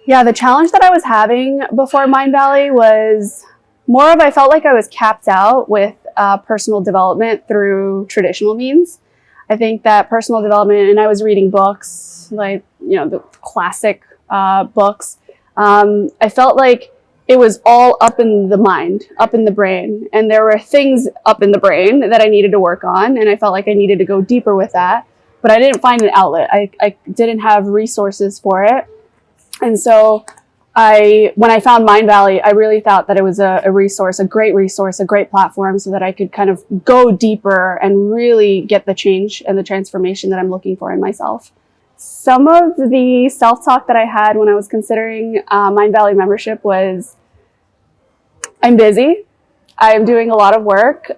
Yeah, the challenge that I was having before Mindvalley was more of I felt like I was capped out with personal development through traditional means. I think that personal development, and I was reading books, like, the classic books. I felt like it was all up in the mind, up in the brain. And there were things up in the brain that I needed to work on. And I felt like I needed to go deeper with that. But I didn't find an outlet. I didn't have resources for it. And so when I found Mindvalley, I really thought that it was a resource, a great platform so that I could kind of go deeper and really get the change and the transformation that I'm looking for in myself. Some of the self-talk that I had when I was considering Mindvalley membership was, I'm busy. I'm doing a lot of work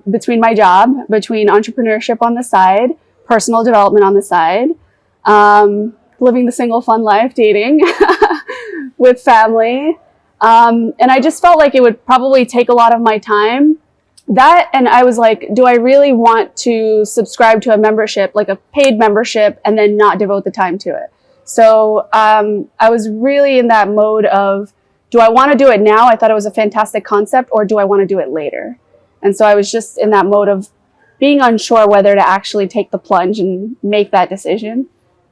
between my job, between entrepreneurship on the side, personal development on the side, living the single fun life, dating with family. And I just felt like it would probably take a lot of my time. That, and I was like, do I really want to subscribe to a membership, like a paid membership, and then not devote the time to it? So I was really in that mode of, do I want to do it now? I thought it was a fantastic concept, or do I want to do it later? And so I was just in that mode of being unsure whether to actually take the plunge and make that decision.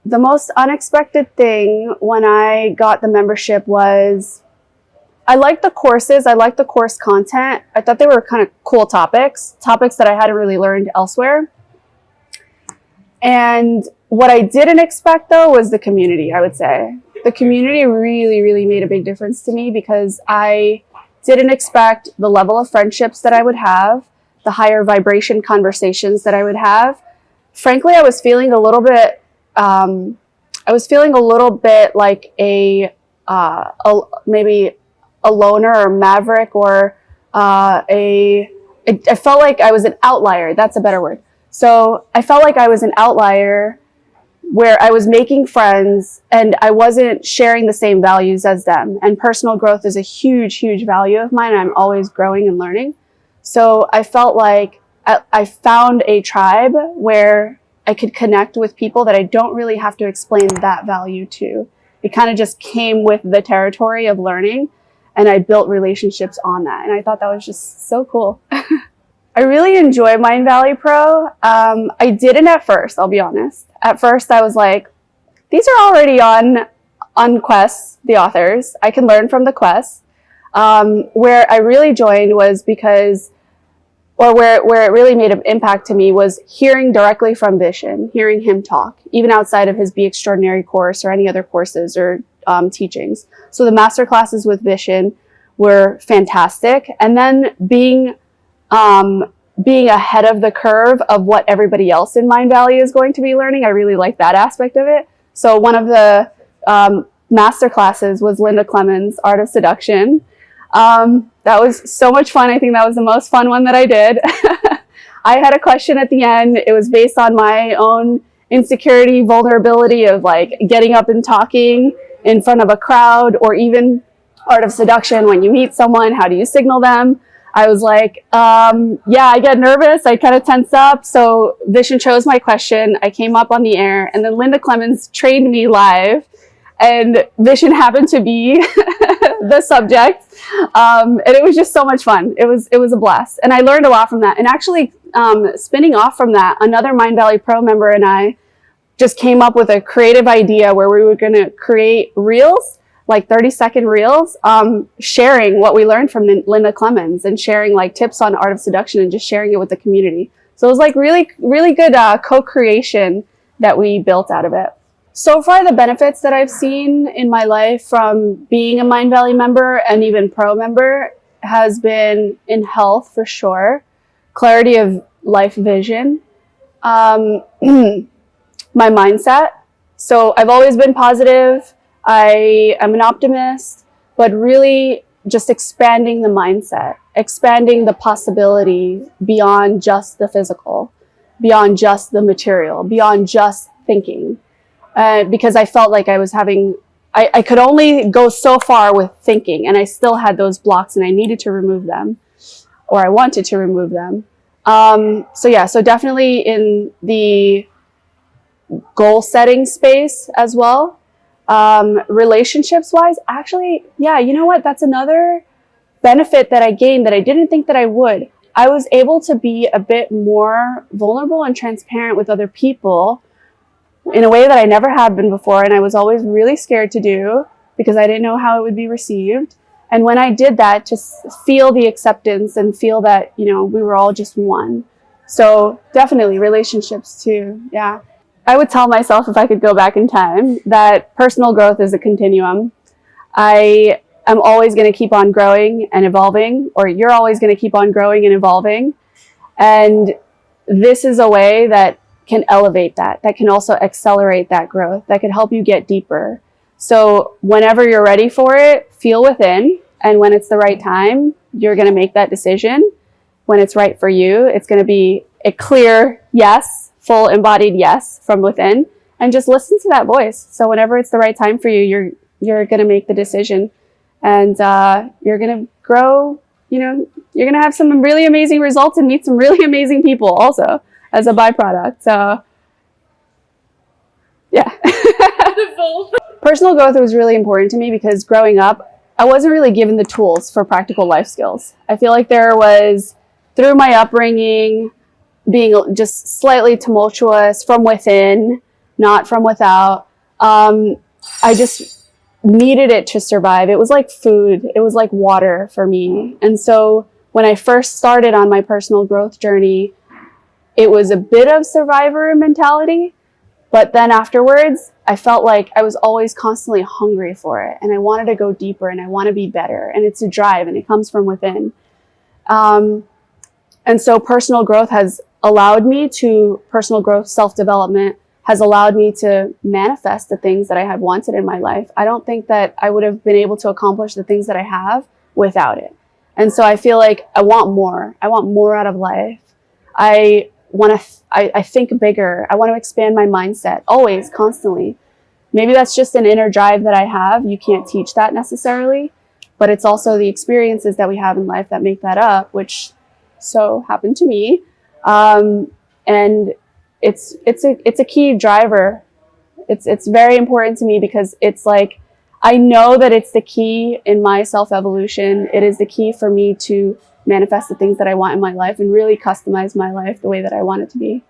The most unexpected thing when I got the membership was, I liked the courses. I liked the course content. I thought they were kind of cool topics that I hadn't really learned elsewhere. And what I didn't expect, though, was the community, I would say. The community really, really made a big difference to me because I didn't expect the level of friendships that I would have, the higher vibration conversations that I would have. Frankly, I was feeling a little bit like maybe a loner or maverick, or I felt like I was an outlier. That's a better word. So I felt like I was an outlier where I was making friends and I wasn't sharing the same values as them. And personal growth is a huge, huge value of mine. I'm always growing and learning. So I felt like I found a tribe where I could connect with people that I don't really have to explain that value to. It kind of just came with the territory of learning, and I built relationships on that. And I thought that was just so cool. I really enjoy Mindvalley Pro. I didn't at first, I'll be honest. At first I was like, these are already on quests, the authors. I can learn from the quests. Where I really joined was because, or where it really made an impact to me was hearing directly from Vishen, hearing him talk, even outside of his Be Extraordinary course or any other courses or teachings. So the master classes with Vishen were fantastic. And then being ahead of the curve of what everybody else in Mindvalley is going to be learning, I really like that aspect of it. So one of the master classes was Linda Clemens' Art of Seduction. That was so much fun. I think that was the most fun one that I did. I had a question at the end. It was based on my own insecurity, vulnerability of like getting up and talking in front of a crowd, or even Art of Seduction. When you meet someone, how do you signal them? I was like, yeah, I get nervous. I kind of tense up. So Vishen chose my question. I came up on the air, and then Linda Clemens trained me live, and Vishen happened to be the subject. And it was just so much fun. It was a blast. And I learned a lot from that. And actually, spinning off from that, another Mindvalley Pro member and I just came up with a creative idea where we were going to create reels, like 30-second reels, sharing what we learned from Linda Clemens and sharing like tips on Art of Seduction and just sharing it with the community. So it was like really, really good co-creation that we built out of it. So far, the benefits that I've seen in my life from being a Mindvalley member and even pro member has been in health for sure, clarity of life vision, my mindset. So I've always been positive. I am an optimist, but really just expanding the mindset, expanding the possibility beyond just the physical, beyond just the material, beyond just thinking. Because I felt like I was I could only go so far with thinking, and I still had those blocks and I needed to remove them, or I wanted to remove them. So definitely in the goal setting space as well. Relationships wise, actually, yeah, you know what? That's another benefit that I gained that I didn't think that I would. I was able to be a bit more vulnerable and transparent with other people in a way that I never had been before. And I was always really scared to do because I didn't know how it would be received. And when I did that, just feel the acceptance and feel that, you know, we were all just one. So definitely relationships too. Yeah. I would tell myself if I could go back in time that personal growth is a continuum. I am always going to keep on growing and evolving, or you're always going to keep on growing and evolving. And this is a way that can elevate that, that can also accelerate that growth, that can help you get deeper. So whenever you're ready for it, feel within. And when it's the right time, you're going to make that decision. When it's right for you, it's going to be a clear yes, full embodied yes from within. And just listen to that voice. So whenever it's the right time for you, you're going to make the decision. And you're going to grow, you know, you're going to have some really amazing results and meet some really amazing people also as a byproduct. So, yeah. Personal growth was really important to me because growing up, I wasn't really given the tools for practical life skills. I feel like there was, through my upbringing, being just slightly tumultuous from within, not from without, I just needed it to survive. It was like food. It was like water for me. And so when I first started on my personal growth journey, it was a bit of survivor mentality. But then afterwards, I felt like I was always constantly hungry for it. And I wanted to go deeper and I want to be better. And it's a drive and it comes from within. And so personal growth, self-development has allowed me to manifest the things that I had wanted in my life. I don't think that I would have been able to accomplish the things that I have without it. And so I feel like I want more. I want more out of life. I think bigger. I want to expand my mindset always, constantly. Maybe that's just an inner drive that I have. You can't teach that necessarily, but it's also the experiences that we have in life that make that up, which so happened to me. And it's a key driver. It's very important to me because it's like, I know that it's the key in my self-evolution. It is the key for me to manifest the things that I want in my life and really customize my life the way that I want it to be.